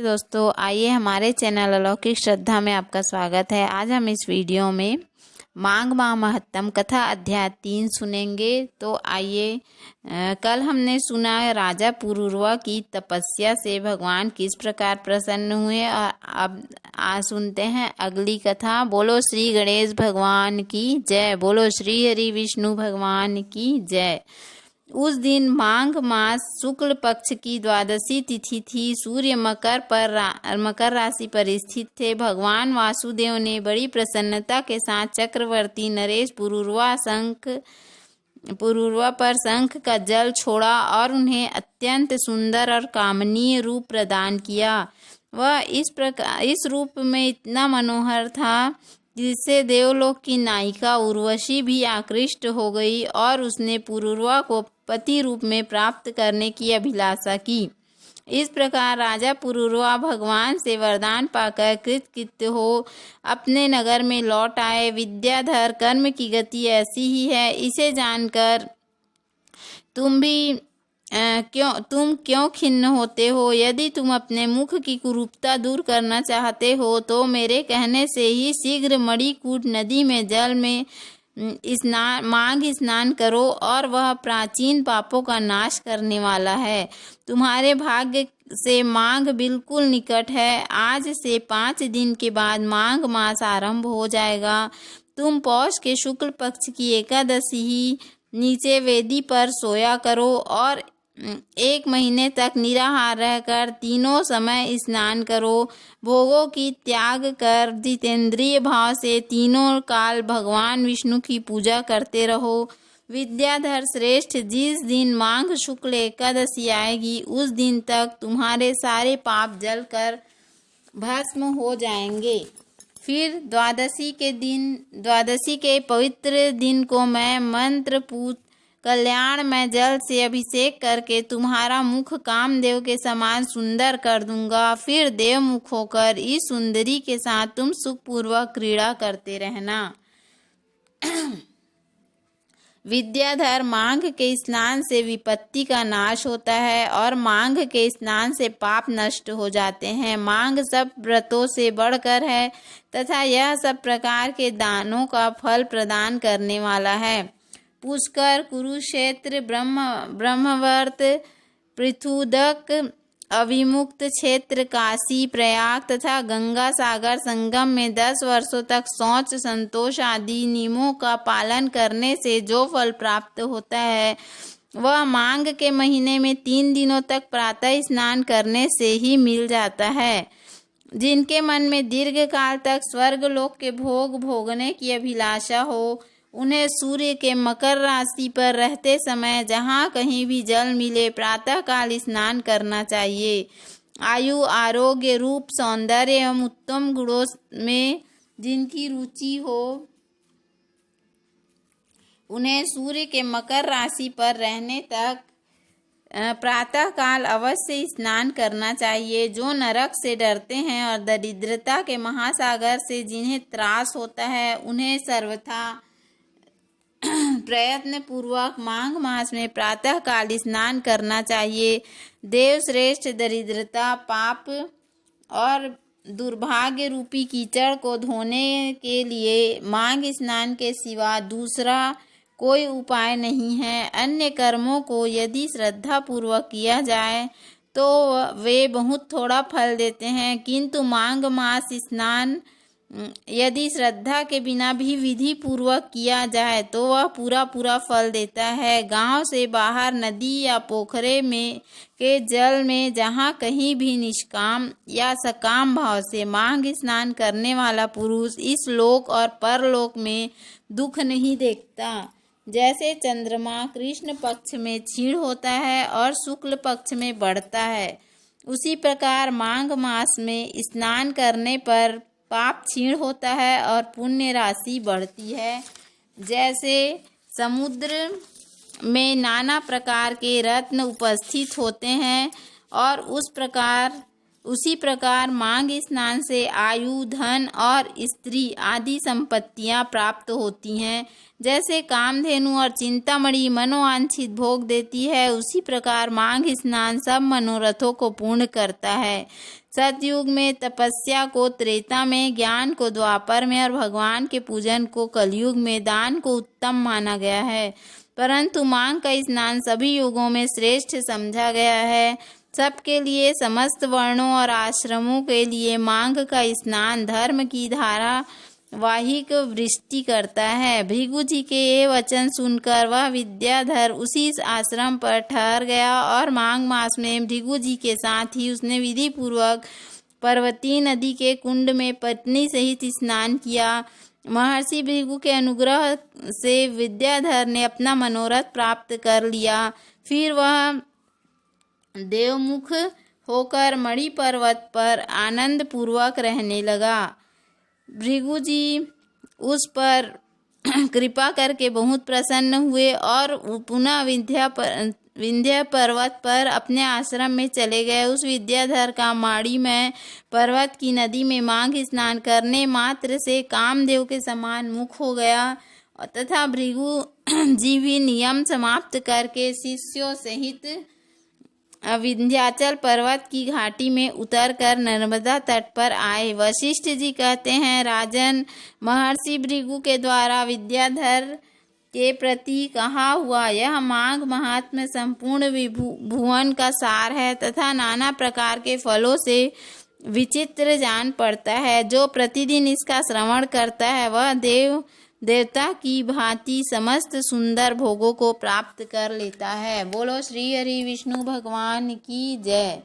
दोस्तों, आइए हमारे चैनल अलौकिक श्रद्धा में आपका स्वागत है। आज हम इस वीडियो में माघ माह महत्तम कथा अध्याय 3 सुनेंगे। तो आइए, कल हमने सुना राजा पुरूरवा की तपस्या से भगवान किस प्रकार प्रसन्न हुए, और अब आज सुनते हैं अगली कथा। बोलो श्री गणेश भगवान की जय, बोलो श्री हरि विष्णु भगवान की जय। उस दिन माघ मास शुक्ल पक्ष की द्वादशी तिथि थी। सूर्य मकर राशि पर स्थित थे। भगवान वासुदेव ने बड़ी प्रसन्नता के साथ चक्रवर्ती नरेश पुरूरवा पर शंख का जल छोड़ा और उन्हें अत्यंत सुंदर और कामनीय रूप प्रदान किया। वह इस रूप में इतना मनोहर था जिससे देवलोक की नायिका उर्वशी भी आकृष्ट हो गई और उसने पुरूरवा को पति रूप में प्राप्त करने की अभिलाषा की। इस प्रकार राजा पुरूरवा भगवान से वरदान पाकर कृतकृत्य हो अपने नगर में लौट आए। विद्याधर, कर्म की गति ऐसी ही है, इसे जानकर तुम क्यों खिन्न होते हो? यदि तुम अपने मुख की कुरूपता दूर करना चाहते हो तो मेरे कहने से ही शीघ्र मणिकूट नदी में जल में माघ स्नान करो, और वह प्राचीन पापों का नाश करने वाला है। तुम्हारे भाग्य से माघ बिल्कुल निकट है। आज से 5 दिन के बाद माघ मास आरंभ हो जाएगा। तुम पौष के शुक्ल पक्ष की एकादशी ही नीचे वेदी पर सोया करो और 1 महीने तक निराहार रहकर तीनों समय स्नान करो। भोगों की त्याग कर जितेंद्रिय भाव से तीनों काल भगवान विष्णु की पूजा करते रहो। विद्याधर श्रेष्ठ, जिस दिन माघ शुक्ल एकादशी आएगी उस दिन तक तुम्हारे सारे पाप जलकर भस्म हो जाएंगे। फिर द्वादशी के पवित्र दिन को मैं मंत्रपूत कल्याण में जल से अभिषेक करके तुम्हारा मुख कामदेव के समान सुंदर कर दूंगा। फिर देवमुख होकर इस सुंदरी के साथ तुम सुखपूर्वक क्रीड़ा करते रहना। विद्याधर, माघ के स्नान से विपत्ति का नाश होता है और माघ के स्नान से पाप नष्ट हो जाते हैं। माघ सब व्रतों से बढ़कर है तथा यह सब प्रकार के दानों का फल प्रदान करने वाला है। पुष्कर, कुरुक्षेत्र, ब्रह्मवर्त, पृथुदक, अविमुक्त क्षेत्र, काशी, प्रयाग तथा गंगा सागर संगम में 10 वर्षों तक शौच, संतोष आदि नियमों का पालन करने से जो फल प्राप्त होता है वह माघ के महीने में 3 दिनों तक प्रातः स्नान करने से ही मिल जाता है। जिनके मन में दीर्घ काल तक स्वर्गलोक के भोग भोगने की अभिलाषा हो, उन्हें सूर्य के मकर राशि पर रहते समय जहाँ कहीं भी जल मिले प्रातः काल स्नान करना चाहिए। आयु, आरोग्य, रूप, सौंदर्य एवं उत्तम गुणों में जिनकी रुचि हो उन्हें सूर्य के मकर राशि पर रहने तक प्रातः काल अवश्य स्नान करना चाहिए। जो नरक से डरते हैं और दरिद्रता के महासागर से जिन्हें त्रास होता है उन्हें सर्वथा प्रयत्न पूर्वक माघ मास में प्रातः काल स्नान करना चाहिए। देव श्रेष्ठ, दरिद्रता, पाप और दुर्भाग्य रूपी कीचड़ को धोने के लिए माघ स्नान के सिवा दूसरा कोई उपाय नहीं है। अन्य कर्मों को यदि श्रद्धा पूर्वक किया जाए तो वे बहुत थोड़ा फल देते हैं, किंतु माघ मास स्नान यदि श्रद्धा के बिना भी विधि पूर्वक किया जाए तो वह पूरा फल देता है। गांव से बाहर नदी या पोखरे में के जल में जहाँ कहीं भी निष्काम या सकाम भाव से माघ स्नान करने वाला पुरुष इस लोक और परलोक में दुख नहीं देखता। जैसे चंद्रमा कृष्ण पक्ष में क्षीण होता है और शुक्ल पक्ष में बढ़ता है, उसी प्रकार माघ मास में स्नान करने पर पाप क्षीण होता है और पुण्य राशि बढ़ती है। जैसे समुद्र में नाना प्रकार के रत्न उपस्थित होते हैं और उसी प्रकार माघ स्नान से आयु, धन और स्त्री आदि संपत्तियां प्राप्त होती हैं। जैसे कामधेनु और चिंतामणि मनोवांछित भोग देती है, उसी प्रकार माघ स्नान सब मनोरथों को पूर्ण करता है। सतयुग में, तपस्या को त्रेता में, ज्ञान को द्वापर में और भगवान के पूजन को कलयुग में दान को उत्तम माना गया है। परंतु मांग का स्नान सभी युगों में श्रेष्ठ समझा गया है। सबके लिए, समस्त वर्णों और आश्रमों के लिए मांग का स्नान धर्म की धारा वाहिक वृष्टि करता है। भृगु जी के ये वचन सुनकर वह विद्याधर उसी आश्रम पर ठहर गया और माघ मास में भृगु जी के साथ ही उसने विधि पूर्वक पर्वती नदी के कुंड में पत्नी सहित स्नान किया। महर्षि भृगु के अनुग्रह से विद्याधर ने अपना मनोरथ प्राप्त कर लिया। फिर वह देवमुख होकर मणि पर्वत पर आनंद पूर्वक रहने लगा। भृगु जी उस पर कृपा करके बहुत प्रसन्न हुए और पुनः विंध्य पर्वत पर अपने आश्रम में चले गए। उस विद्याधर का माड़ी में पर्वत की नदी में माघ स्नान करने मात्र से कामदेव के समान मुख हो गया तथा भृगु जी भी नियम समाप्त करके शिष्यों सहित विंध्याचल पर्वत की घाटी में उतरकर नर्मदा तट पर आए। वशिष्ठ जी कहते हैं, राजन, महर्षि भृगु के द्वारा विद्याधर के प्रति कहा हुआ यह माघ महात्म्य संपूर्ण भुवन का सार है तथा नाना प्रकार के फलों से विचित्र जान पड़ता है। जो प्रतिदिन इसका श्रवण करता है वह देवता की भांति समस्त सुंदर भोगों को प्राप्त कर लेता है। बोलो श्री हरि विष्णु भगवान की जय।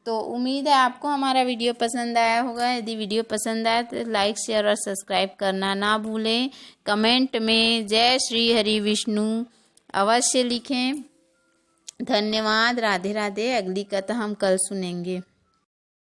तो उम्मीद है आपको हमारा वीडियो पसंद आया होगा। यदि वीडियो पसंद आया तो लाइक, शेयर और सब्सक्राइब करना ना भूलें। कमेंट में जय श्री हरि विष्णु अवश्य लिखें। धन्यवाद। राधे राधे। अगली कथा हम कल सुनेंगे।